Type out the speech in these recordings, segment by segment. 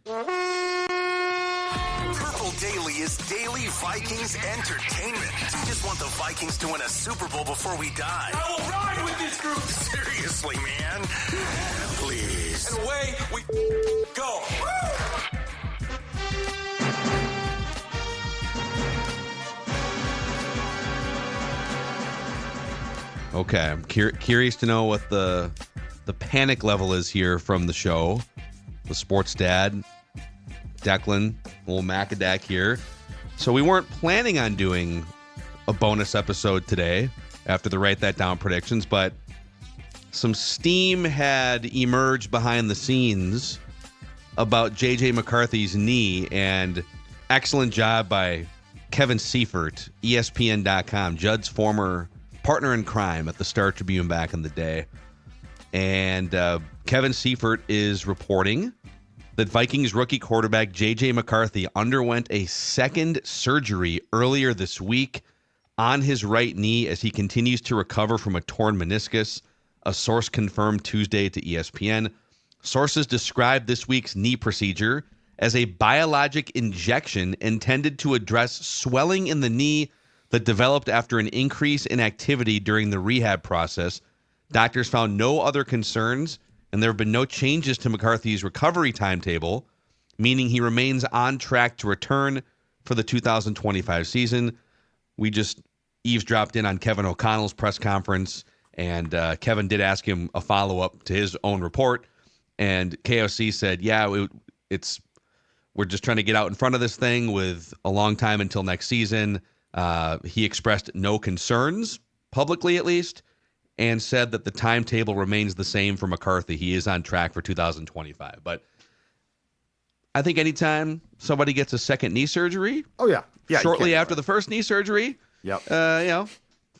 Purple Daily is daily Vikings entertainment. We just want the Vikings to win a Super Bowl before we die. I will ride with this group. Seriously, man. Please. And away we go. Okay, I'm curious to know what the panic level is here from the show. The sports dad, Declan, old Macadac here. So we weren't planning on doing a bonus episode today after the Write That Down predictions, but some steam had emerged behind the scenes about JJ McCarthy's knee, and excellent job by Kevin Seifert, ESPN.com, Judd's former partner in crime at the Star Tribune back in the day. And Kevin Seifert is reporting that Vikings rookie quarterback JJ McCarthy underwent a second surgery earlier this week on his right knee as he continues to recover from a torn meniscus, a source confirmed Tuesday to ESPN. Sources described this week's knee procedure as a biologic injection intended to address swelling in the knee that developed after an increase in activity during the rehab process. Doctors found no other concerns, and there have been no changes to McCarthy's recovery timetable, meaning he remains on track to return for the 2025 season. We just eavesdropped in on Kevin O'Connell's press conference, and Kevin did ask him a follow-up to his own report, and KOC said, we're just trying to get out in front of this thing with a long time until next season. He expressed no concerns, publicly at least, and said that the timetable remains the same for McCarthy. He is on track for 2025. But I think anytime somebody gets a second knee surgery, shortly after the first knee surgery,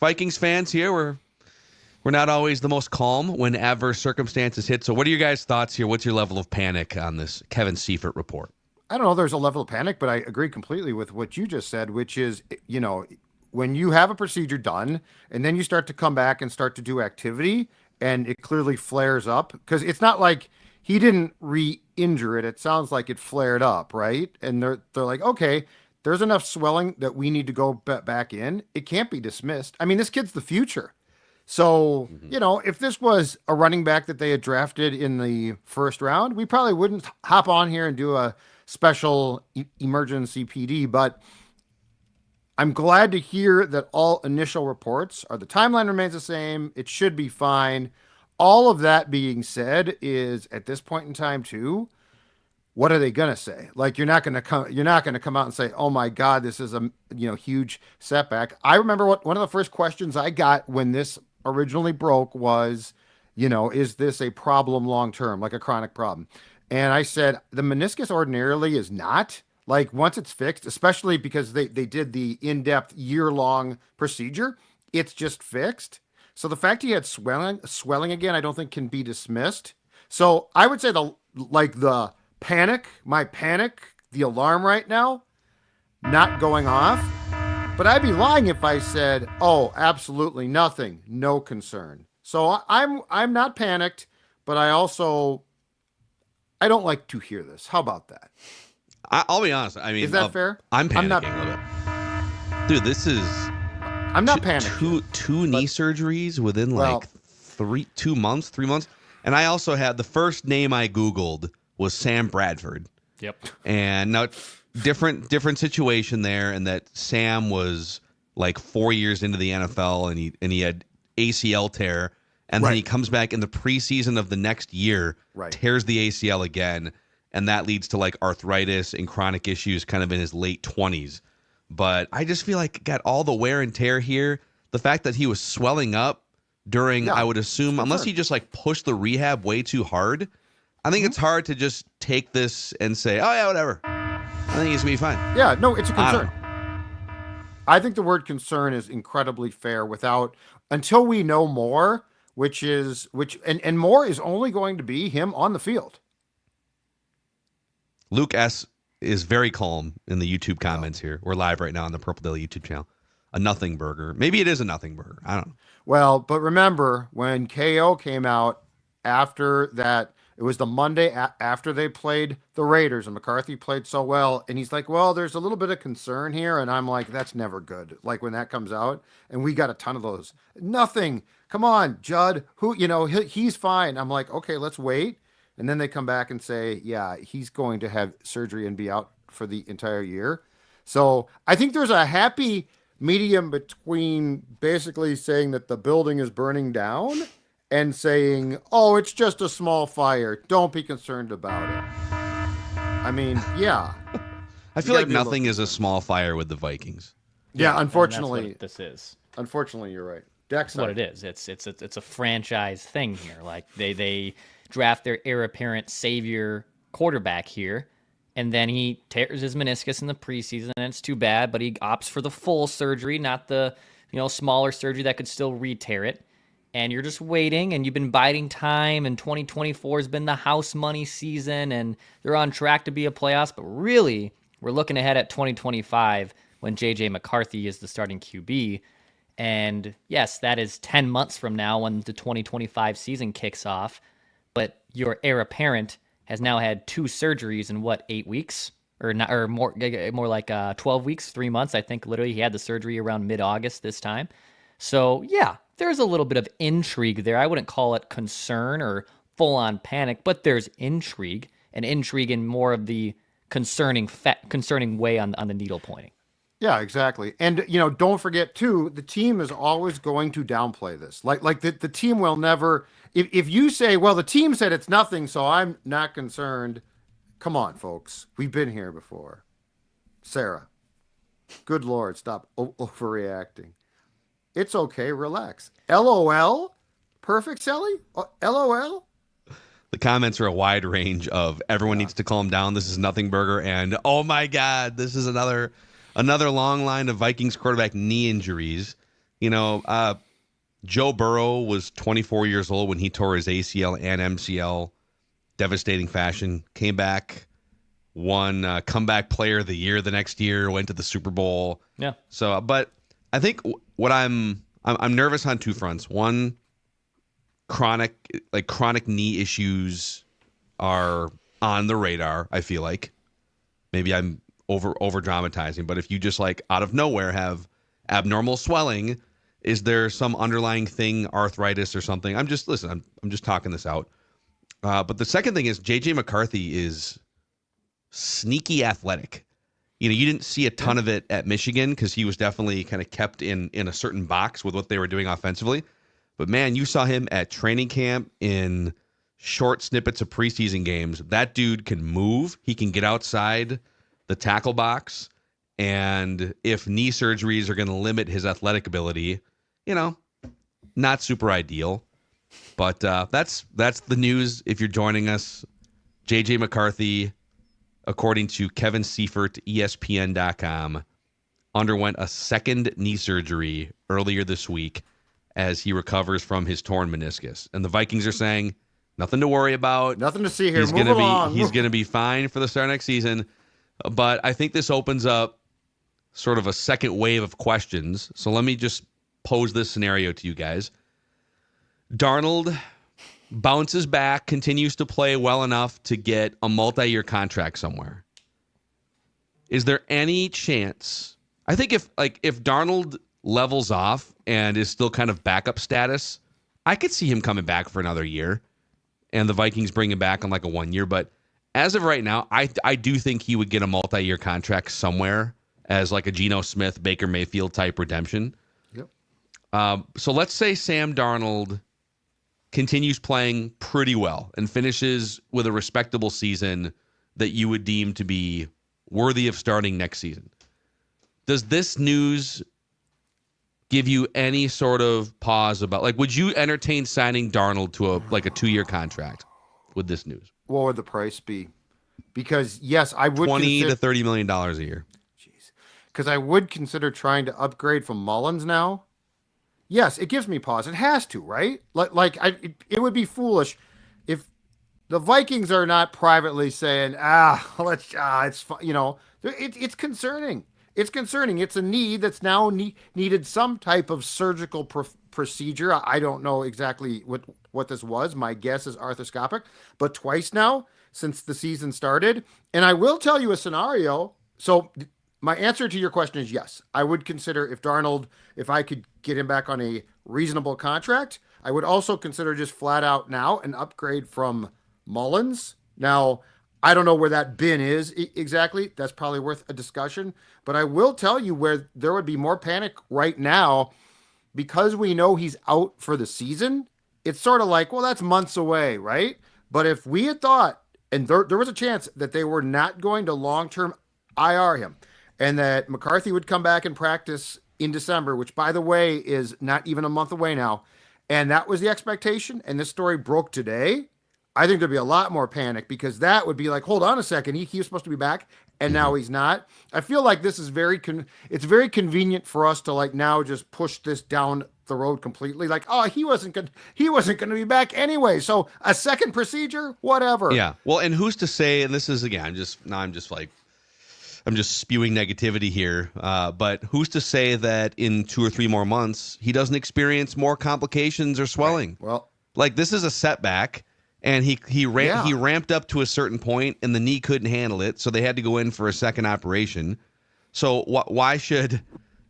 Vikings fans here, we're not always the most calm when adverse circumstances hit. So what are your guys' thoughts here? What's your level of panic on this Kevin Seifert report? I don't know. There's a level of panic, but I agree completely with what you just said, which is, when you have a procedure done and then you start to come back and start to do activity and it clearly flares up, because it's not like he didn't re-injure it. It sounds like it flared up, right? And they're like, okay, there's enough swelling that we need to go back in. It can't be dismissed. I mean, this kid's the future. So, if this was a running back that they had drafted in the first round, we probably wouldn't hop on here and do a special emergency PD, but I'm glad to hear that all initial reports are the timeline remains the same. It should be fine. All of that being said is at this point in time too, what are they going to say? Like, you're not going to come out and say, oh my God, this is a, huge setback. I remember one of the first questions I got when this originally broke was, is this a problem long-term, like a chronic problem? And I said, the meniscus ordinarily is not. Like, once it's fixed, especially because they did the in-depth year-long procedure, it's just fixed. So the fact he had swelling again, I don't think can be dismissed. So I would say the panic, the alarm right now, not going off. But I'd be lying if I said, oh, absolutely nothing, no concern. So I'm not panicked, but I don't like to hear this. How about that? I'll be honest. I mean, is that fair? I'm panicking a little bit. Dude, this is... I'm not panicking. Two knee surgeries within 3 months. And I also had the first name I Googled was Sam Bradford. Yep. And now different situation there, and that Sam was like 4 years into the NFL and he had ACL tear. And then he comes back in the preseason of the next year, tears the ACL again. And that leads to like arthritis and chronic issues kind of in his late 20s. But I just feel like got all the wear and tear here. The fact that he was swelling up during, I would assume, unless he just like pushed the rehab way too hard, I think it's hard to just take this and say, oh yeah, whatever. I think he's going to be fine. Yeah, no, it's a concern. I think the word concern is incredibly fair until we know more, and more is only going to be him on the field. Luke S. is very calm in the YouTube comments here. We're live right now on the Purple Daily YouTube channel. A nothing burger. Maybe it is a nothing burger. I don't know. Well, but remember when KO came out after that, It was the Monday after they played the Raiders, and McCarthy played so well. And he's like, well, there's a little bit of concern here. And I'm like, that's never good. Like when that comes out, and we got a ton of those. Nothing. Come on, Judd. He's fine. I'm like, okay, let's wait. And then they come back and say, yeah, he's going to have surgery and be out for the entire year. So I think there's a happy medium between basically saying that the building is burning down and saying, oh, it's just a small fire. Don't be concerned about it. I mean, yeah. I feel like nothing is a small fire with the Vikings. Yeah, unfortunately. That's what this is. Unfortunately, you're right. That's what it is. It's a franchise thing here. Like they draft their heir apparent savior quarterback here, and then he tears his meniscus in the preseason, and it's too bad, but he opts for the full surgery, not the smaller surgery that could still re-tear it. And you're just waiting, and you've been biding time, and 2024 has been the house money season, and they're on track to be a playoffs. But really, we're looking ahead at 2025 when JJ McCarthy is the starting QB. And yes, that is 10 months from now when the 2025 season kicks off. But your heir apparent has now had 2 surgeries in 8 weeks? Or not, or more like 12 weeks, 3 months. I think literally he had the surgery around mid-August this time. So yeah, there's a little bit of intrigue there. I wouldn't call it concern or full-on panic, but there's intrigue, and intrigue in more of the concerning way on the needle pointing. Yeah, exactly. And don't forget too, the team is always going to downplay this. Like the team will never. If you say, well, the team said it's nothing, so I'm not concerned. Come on, folks. We've been here before. Sarah, good Lord, stop overreacting. It's okay. Relax. LOL? Perfect, Sally? LOL? The comments are a wide range of everyone needs to calm down. This is nothing burger. And, oh, my God, this is another long line of Vikings quarterback knee injuries. Joe Burrow was 24 years old when he tore his ACL and MCL. Devastating fashion. Came back, won comeback player of the year the next year, went to the Super Bowl. Yeah. So, but I think what I'm nervous on 2 fronts. One, chronic knee issues are on the radar. I feel like maybe I'm over dramatizing, but if you just out of nowhere have abnormal swelling, is there some underlying thing, arthritis or something? I'm just talking this out. But the second thing is JJ McCarthy is sneaky athletic. You didn't see a ton of it at Michigan because he was definitely kind of kept in a certain box with what they were doing offensively. But, man, you saw him at training camp in short snippets of preseason games. That dude can move. He can get outside the tackle box. And if knee surgeries are going to limit his athletic ability, not super ideal. But that's the news if you're joining us. JJ McCarthy, according to Kevin Seifert, ESPN.com, underwent a second knee surgery earlier this week as he recovers from his torn meniscus. And the Vikings are saying, nothing to worry about. Nothing to see here. He's gonna be fine for the start of next season. But I think this opens up sort of a second wave of questions. So let me just pose this scenario to you guys. Darnold bounces back, continues to play well enough to get a multi-year contract somewhere. Is there any chance? I think if Darnold levels off and is still kind of backup status, I could see him coming back for another year and the Vikings bring him back on a 1 year. But as of right now, I do think he would get a multi-year contract somewhere as a Geno Smith, Baker Mayfield type redemption. Yep. So let's say Sam Darnold continues playing pretty well and finishes with a respectable season that you would deem to be worthy of starting next season. Does this news give you any sort of pause about, would you entertain signing Darnold to a 2-year contract with this news? What would the price be? Because yes, I would $20 to $30 million a year. Jeez, because I would consider trying to upgrade from Mullins now. Yes, it gives me pause. It has to, right? It would be foolish if the Vikings are not privately saying, it's it's concerning. it's concerning. It's a knee that's now needed some type of surgical procedure. I don't know exactly what this was. My guess is arthroscopic, but twice now since the season started. And I will tell you a scenario. So my answer to your question is yes. I would consider if I could get him back on a reasonable contract, I would also consider just flat out now an upgrade from Mullins. Now, I don't know where that bin is exactly. That's probably worth a discussion. But I will tell you where there would be more panic right now because we know he's out for the season. It's sort of like, well, that's months away, right? But if we had thought, and there was a chance that they were not going to long-term IR him and that McCarthy would come back and practice in December, which, by the way, is not even a month away now, and that was the expectation, and this story broke today, I think there'd be a lot more panic because that would be like, hold on a second, he was supposed to be back, and now he's not. I feel like this is it's very convenient for us to like now just push this down the road completely. Like, oh, he wasn't going to be back anyway. So a second procedure, whatever. Yeah. Well, and who's to say? And this is again, I'm just spewing negativity here. But who's to say that in 2 or 3 more months he doesn't experience more complications or swelling? Right. Well, like this is a setback. And he ramped up to a certain point, and the knee couldn't handle it, so they had to go in for a second operation. So why should,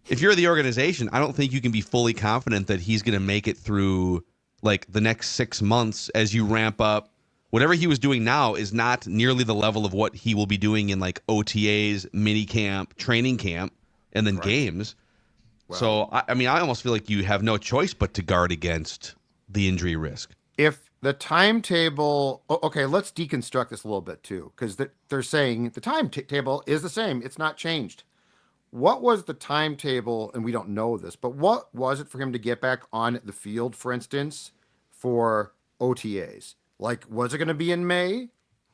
if you're the organization, I don't think you can be fully confident that he's going to make it through like the next 6 months as you ramp up. Whatever he was doing now is not nearly the level of what he will be doing in like OTAs, mini camp, training camp, and then games. Well, so I almost feel like you have no choice but to guard against the injury risk. If the timetable, okay, let's deconstruct this a little bit too, because they're saying the timetable is the same. It's not changed. What was the timetable, and we don't know this, but what was it for him to get back on the field, for instance, for OTAs? Like, was it going to be in May?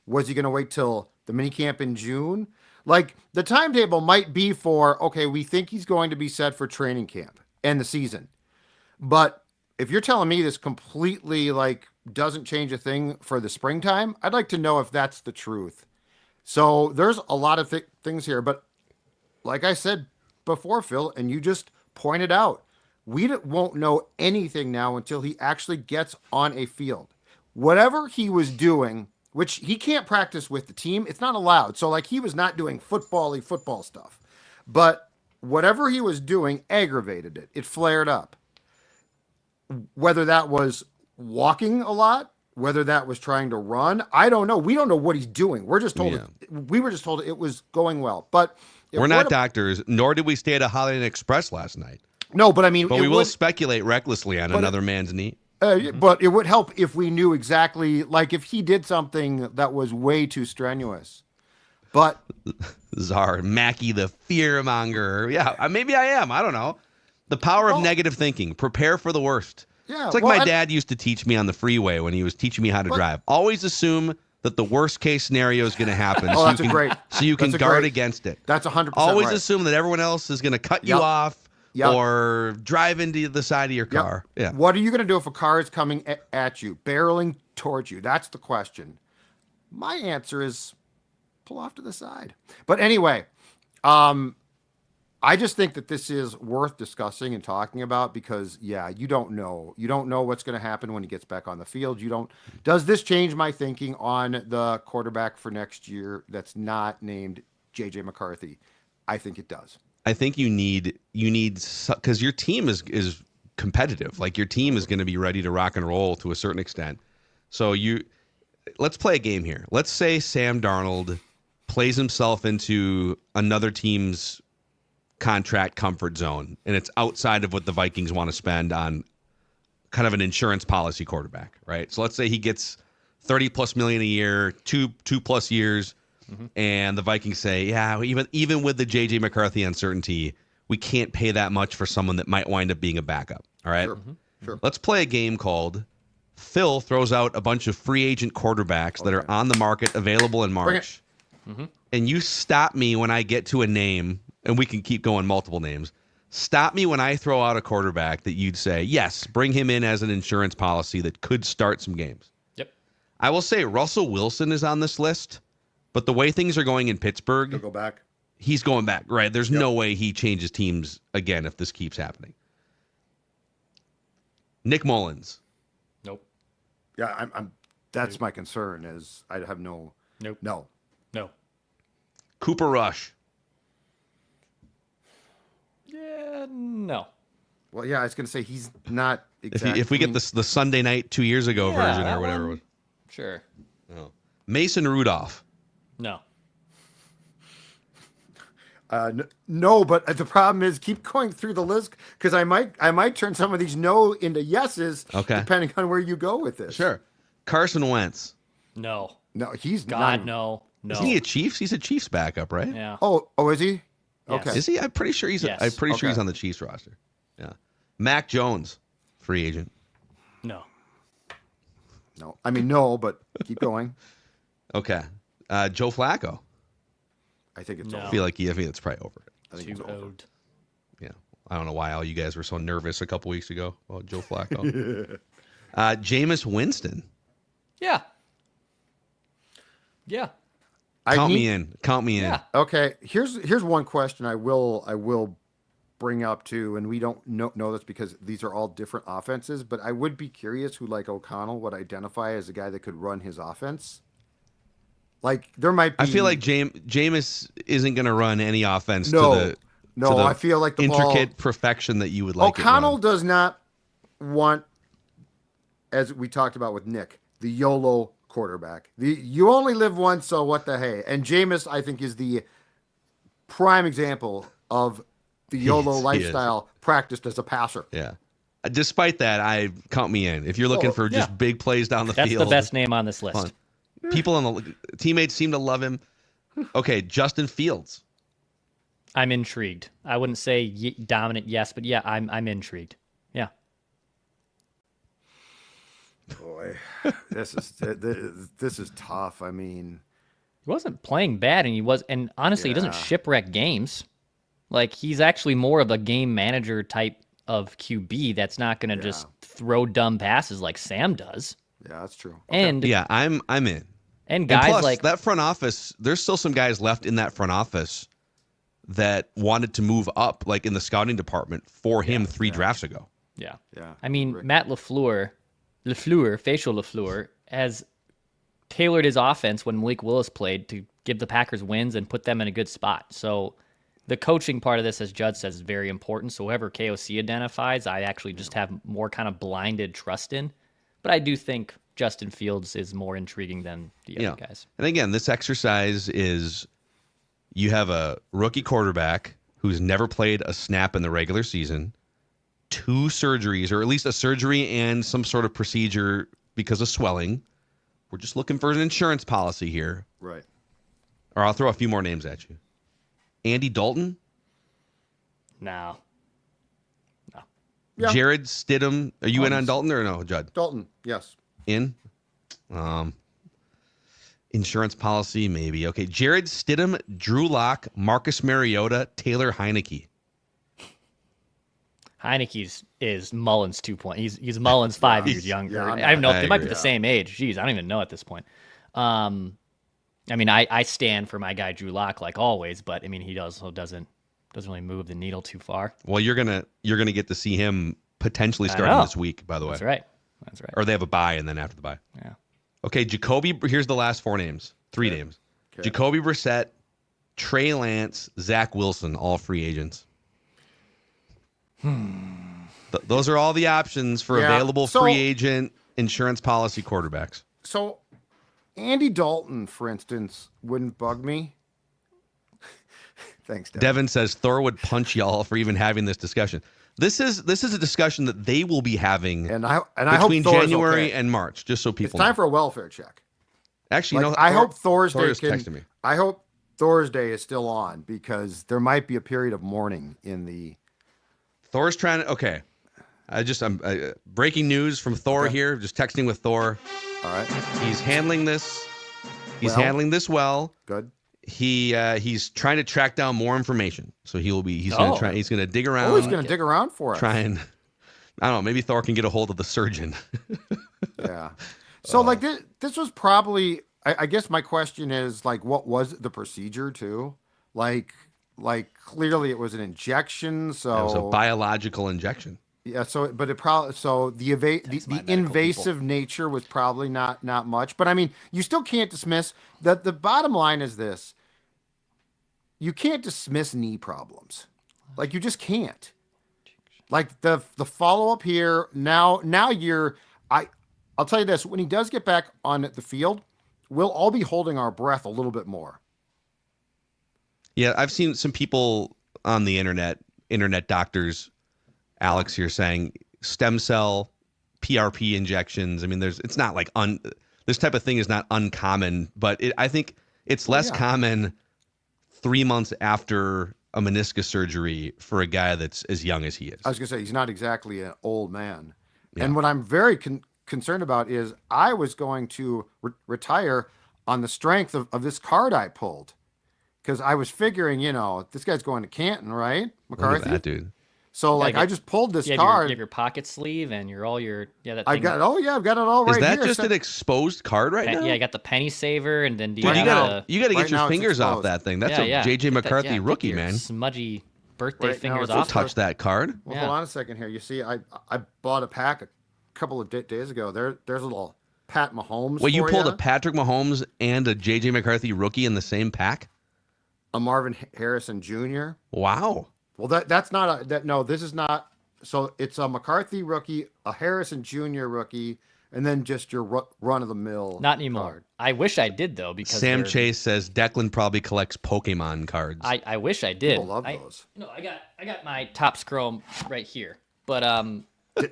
Was he going to wait till the minicamp in June? Like, the timetable might be for, okay, we think he's going to be set for training camp and the season. But if you're telling me this completely, like, doesn't change a thing for the springtime, I'd like to know if that's the truth. So there's a lot of things here, but like I said before, Phil, and you just pointed out, we won't know anything now until he actually gets on a field. Whatever he was doing, which he can't practice with the team, it's not allowed. So like he was not doing football stuff, but whatever he was doing aggravated it. It flared up. Whether that was walking a lot, whether that was trying to run, I don't know. We don't know what he's doing. We're just told we were just told it was going well. But we're not doctors, nor did we stay at a Holiday Inn Express last night. No, but I mean, but we will speculate recklessly on another man's knee. But it would help if we knew exactly, like if he did something that was way too strenuous. But Czar Mackey, the fear monger. Yeah, maybe I am. I don't know. The power of negative thinking. Prepare for the worst. Yeah, it's like my dad used to teach me on the freeway when he was teaching me how to drive. Always assume that the worst case scenario is going to happen. So you can guard against it. That's 100% Always right. assume that everyone else is going to cut you off or drive into the side of your car. Yeah. What are you going to do if a car is coming at you, barreling towards you? That's the question. My answer is pull off to the side. But anyway, I just think that this is worth discussing and talking about because, you don't know. You don't know what's going to happen when he gets back on the field. Does this change my thinking on the quarterback for next year that's not named JJ McCarthy? I think it does. I think you need because your team is competitive. Like your team is going to be ready to rock and roll to a certain extent. So let's play a game here. Let's say Sam Darnold plays himself into another team's contract comfort zone, and it's outside of what the Vikings want to spend on kind of an insurance policy quarterback, right? So let's say he gets $30+ million a year, two plus years, and the Vikings say, even with the JJ McCarthy uncertainty, we can't pay that much for someone that might wind up being a backup. All right. Sure. Let's play a game called Phil throws out a bunch of free agent quarterbacks that are on the market available in March. And you stop me when I get to a name, and we can keep going multiple names. Stop me when I throw out a quarterback that you'd say, yes, bring him in as an insurance policy that could start some games. Yep. I will say Russell Wilson is on this list, but the way things are going in Pittsburgh, He'll go back. he's going back, right? There's no way he changes teams again if this keeps happening. Nick Mullins. Nope. Yeah, I'm. That's my concern. Is I have no. Nope. No. No. Cooper Rush. Yeah, no. Well, yeah, I was going to say he's not exactly. If we get the Sunday night 2 years ago version or whatever. One, sure. Oh. Mason Rudolph. No. No, but the problem is keep going through the list because I might turn some of these no into yeses. Okay. Depending on where you go with this. Sure. Carson Wentz. No. No, he's God, not. no. Isn't he a Chiefs? He's a Chiefs backup, right? Yeah. Oh, is he? Yes. Okay. Is he? I'm pretty sure he's. Yes. I'm pretty sure he's Okay. on the Chiefs roster. Yeah. Mac Jones, free agent. No. No, I mean no, but keep going. Okay. Joe Flacco. I think it's No. I over. feel like it's probably over. I think Too it's over. old. Yeah. I don't know why all you guys were so nervous a couple weeks ago about Joe Flacco. Jameis Winston. Yeah. Yeah. Count me in. Count me in. Yeah. Okay, here's one question I will bring up too, and we don't know this because these are all different offenses, but I would be curious who like O'Connell would identify as a guy that could run his offense. Like there might be. I feel like Jameis isn't going to run any offense No, to the I feel like the intricate ball, perfection that you would like. O'Connell does not want, as we talked about with Nick, the YOLO quarterback. You only live once, so what the hey? And Jameis, I think, is the prime example of the YOLO He is. lifestyle practiced as a passer. Yeah. Despite that, I count me in. If you're looking for yeah. just big plays down the That's field, the best name on this list. fun. People on the teammates seem to love him. Okay, Justin Fields. I'm intrigued. I wouldn't say dominant, yes, but yeah, I'm intrigued. Yeah. Boy, this is tough. I mean, He wasn't playing bad, and honestly, he doesn't Yeah. shipwreck games. Like he's actually more of a game manager type of QB that's not going to just throw dumb passes like Sam does. yeah, that's true. And Yeah, I'm in. and guys and plus, like that front office, there's still some guys left in that front office that wanted to move up, like in the scouting department, for him 3 drafts ago. yeah. Yeah, I mean, Matt facial LaFleur, has tailored his offense when Malik Willis played to give the Packers wins and put them in a good spot. So the coaching part of this, as Judd says, is very important. So whoever KOC identifies, I actually just have more kind of blinded trust in. But I do think Justin Fields is more intriguing than the other guys. And again, this exercise is you have a rookie quarterback who's never played a snap in the regular season, 2 surgeries, or at least a surgery and some sort of procedure because of swelling. We're just looking for an insurance policy here. right. Or I'll throw a few more names at you. Andy Dalton, No. Yeah. Jared Stidham. Are you in on Dalton or no, Judd? Dalton, yes. In? Insurance policy, maybe. Okay. Jared Stidham, Drew Lock, Marcus Mariota, Taylor Heineke. Heineke's is Mullins 2 He's Mullins 5 years younger. Yeah, I don't know. I They might be agree. the same age. Jeez, I don't even know at this point. I mean, I stand for my guy Drew Lock like always, but I mean, he also doesn't really move the needle too far. Well, you're gonna get to see him potentially I starting know. this week, by the way. That's right. Or they have a bye, and then after the bye. Yeah. Okay, Jacoby. Here's the last 4 names. 3 names. Okay. Jacoby Brissett, Trey Lance, Zach Wilson, all free agents. Those are all the options for Yeah, available so- free agent insurance policy quarterbacks. So, Andy Dalton, for instance, wouldn't bug me. Thanks, Devin. Devin says Thor would punch y'all for even having this discussion. This is a discussion that they will be having And I hope between Thor's January okay. and March, just so It's people time know. for a welfare check. Actually, Like, no. I hope Thor Thursday just texted me. I hope Thursday is still on because there might be a period of mourning in the. Thor's trying to. Okay, I'm breaking news from Thor here. Just texting with Thor. All right, He's handling this. He's Well. handling this well. good. He's trying to track down more information. So he's Oh. gonna dig around. Oh, he's going to dig around for us. try and I don't know, maybe Thor can get a hold of the surgeon. Yeah. So like this was probably. I guess my question is like, what was the procedure too? like clearly it was an injection. So It was a biological injection. yeah. So but it probably the invasive nature was probably not much. But I mean, you still can't dismiss that. The bottom line is this: you can't dismiss knee problems. Like you just can't. Like the follow up here now I'll tell you this, when he does get back on the field, we'll all be holding our breath a little bit more. Yeah, I've seen some people on the internet doctors, Alex here, saying stem cell PRP injections. I mean, it's not like this type of thing is not uncommon, but I think it's less common 3 months after a meniscus surgery for a guy that's as young as he is. I was gonna say he's not exactly an old man, Yeah. and what I'm very concerned about is I was going to retire on the strength of this card I pulled, because I was figuring, this guy's going to Canton, right? McCarthy, Look at that dude. So I just pulled this you card. You have your pocket sleeve and that I've thing. got I've got it all right Is that here. just an exposed card right now? Yeah, I got the penny saver, and then Dude, you gotta get right your now it's fingers off exposed. that thing. That's yeah. a JJ Get that- McCarthy get rookie, your man. Smudgy birthday Right now fingers it's off. Don't touch that card. Well, Yeah. hold on a second here. You see, I bought a pack a couple of days ago. There's a little Pat Mahomes. Wait, you for pulled ya, a Patrick Mahomes and a JJ McCarthy rookie in the same pack? a Marvin Harrison Jr. Wow. Well, that's not a that. No, this is not. So it's a McCarthy rookie, a Harrison Jr. rookie, and then just your run of the mill. Not anymore. I wish I did though, because Sam Chase says Declan probably collects Pokemon cards. I wish I did. People love those. No, I got my top scroll right here, but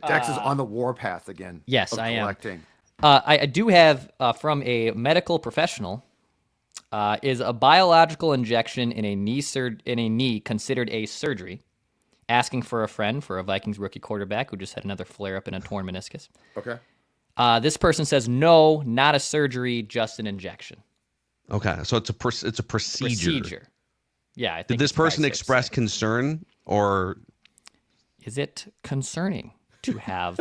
Dex is on the warpath again. Yes, of I am. collecting. I do have from a medical professional. Is a biological injection in a knee considered a surgery? Asking for a friend for a Vikings rookie quarterback who just had another flare up in a torn meniscus. Okay. This person says no, not a surgery, just an injection. Okay, so it's a procedure. Yeah. I think Did this it's probably person safe to express say. concern, or Is it concerning to have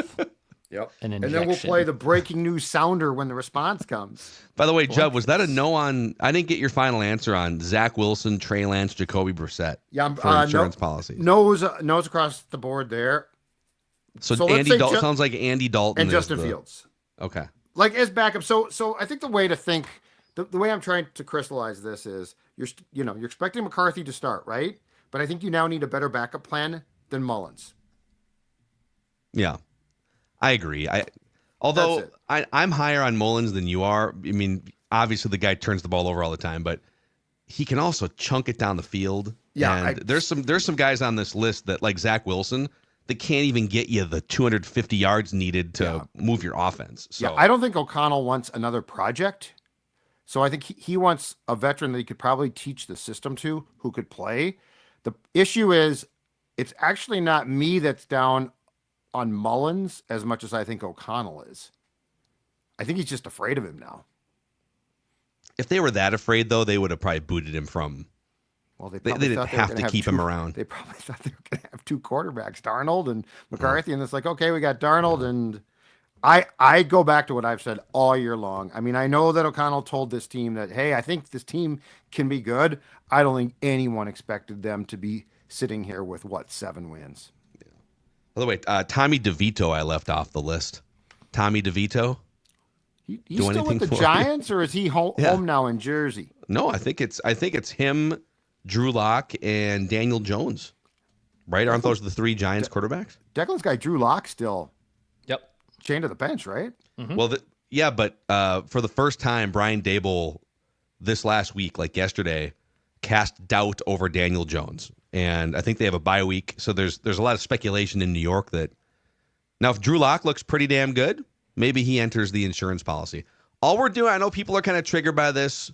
Yep. an And injection? then we'll play the breaking news sounder when the response comes. by the way, Judd, was that a no on? I didn't get your final answer on Zach Wilson, Trey Lance, Jacoby Brissett Yeah, for insurance policies. Nose across the board there, So let's Andy say Dalton sounds like Andy Dalton and is Justin the- Fields. Okay. Like as backup. So I think the way to think, the way I'm trying to crystallize this is you're expecting McCarthy to start, right? But I think you now need a better backup plan than Mullins. Yeah, I agree. Although That's it. I'm higher on Mullins than you are. I mean, obviously the guy turns the ball over all the time, but he can also chunk it down the field. Yeah, and there's some guys on this list that, like Zach Wilson, that can't even get you the 250 yards needed to move your offense. So Yeah, I don't think O'Connell wants another project. So I think he wants a veteran that he could probably teach the system to, who could play. The issue is, it's actually not me that's down on Mullins as much as I think O'Connell is. I think he's just afraid of him now. if they were that afraid, though, they would have probably booted him from. Well, They probably didn't thought they were have gonna to keep him two- around. They probably thought they were going to have two quarterbacks, Darnold and McCarthy, and it's like, okay, we got Darnold, and I go back to what I've said all year long. I mean, I know that O'Connell told this team that, hey, I think this team can be good. I don't think anyone expected them to be sitting here with 7 wins. By the way, Tommy DeVito, I left off the list. Tommy DeVito. He's Do still anything with the for you. Giants, or is he home now in Jersey? No, I think it's him, Drew Lock, and Daniel Jones. Right? Aren't those the three Giants quarterbacks? Declan's guy Drew Lock still Yep. chained to the bench, right? Well, but for the first time, Brian Dable this last week, like yesterday, cast doubt over Daniel Jones, and I think they have a bye week, so there's a lot of speculation in New York that now if Drew Lock looks pretty damn good, maybe he enters the insurance policy. All we're doing, I know people are kind of triggered by this.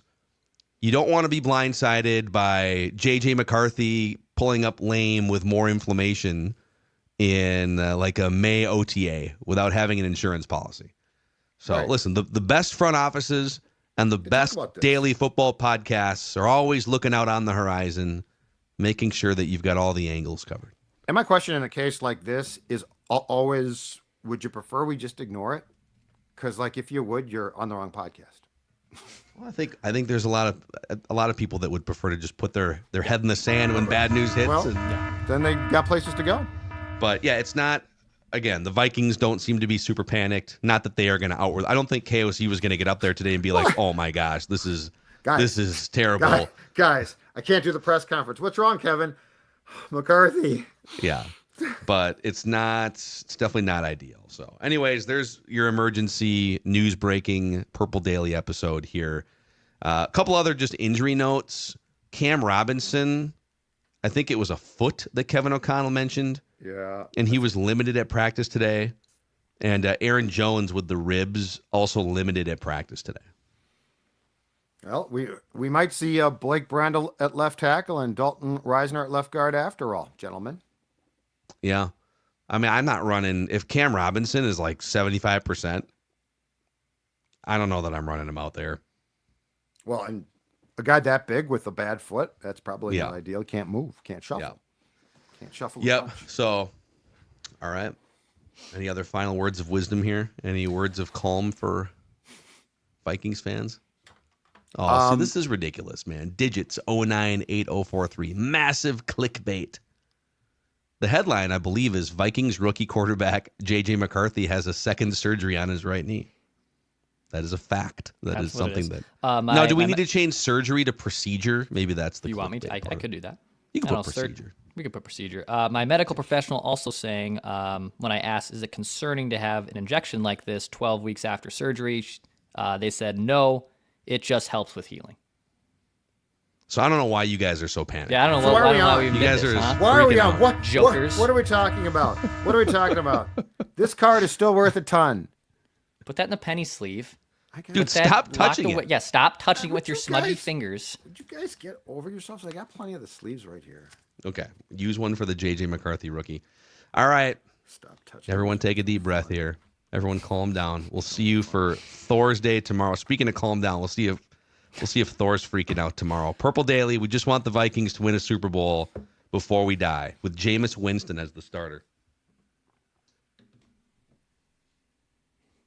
You don't want to be blindsided by JJ McCarthy pulling up lame with more inflammation in like a May OTA without having an insurance policy. So Right. listen, the best front offices and the best about this. daily football podcasts are always looking out on the horizon, making sure that you've got all the angles covered. And my question in a case like this is always, would you prefer we just ignore it? Because, like, if you would, you're on the wrong podcast. I think there's a lot of people that would prefer to just put their head in the sand when bad news hits. Well, then they got places to go. But yeah, it's not. Again, the Vikings don't seem to be super panicked. Not that they are going to outward. I don't think KOC was going to get up there today and be like, "Oh my gosh, this is terrible." Guys, I can't do the press conference. What's wrong, Kevin? McCarthy. Yeah, but it's not. It's definitely not ideal. So, anyways, there's your emergency news breaking Purple Daily episode here. A couple other just injury notes. Cam Robinson, I think it was a foot that Kevin O'Connell mentioned. Yeah. And he was limited at practice today. And Aaron Jones with the ribs also limited at practice today. Well, we might see Blake Brandel at left tackle and Dalton Reisner at left guard after all, gentlemen. Yeah. I mean, I'm not running. If Cam Robinson is like 75%, I don't know that I'm running him out there. Well, and a guy that big with a bad foot, that's probably not ideal. Can't move, can't shuffle. Yeah. Can't shuffle. Yep. So, all right. Any other final words of wisdom here? Any words of calm for Vikings fans? Oh, so this is ridiculous, man. Digits 098043. Massive clickbait. The headline, I believe, is Vikings rookie quarterback JJ McCarthy has a second surgery on his right knee. That is a fact. That's is something that. Now, do we need to change surgery to procedure? Maybe that's the. You want me to? I could do that. You can put procedure. We could put procedure. My medical professional also saying, when I asked, is it concerning to have an injection like this 12 weeks after surgery? They said, no, it just helps with healing. So I don't know why you guys are so panicked. Yeah, I don't know why we you guys are. Why are we on? What jokers? What are we talking about? What are we talking about? This card is still worth a ton. Put that in the penny sleeve. Dude, stop touching it. Yeah, stop touching it with your smudgy fingers. Would you guys get over yourselves? I got plenty of the sleeves right here. Okay. Use one for the JJ McCarthy rookie. All right. Stop touching. Everyone take a deep breath here. Everyone calm down. We'll see you for Thor's Day tomorrow. Speaking of calm down, we'll see if Thor's freaking out tomorrow. Purple Daily, we just want the Vikings to win a Super Bowl before we die with Jameis Winston as the starter.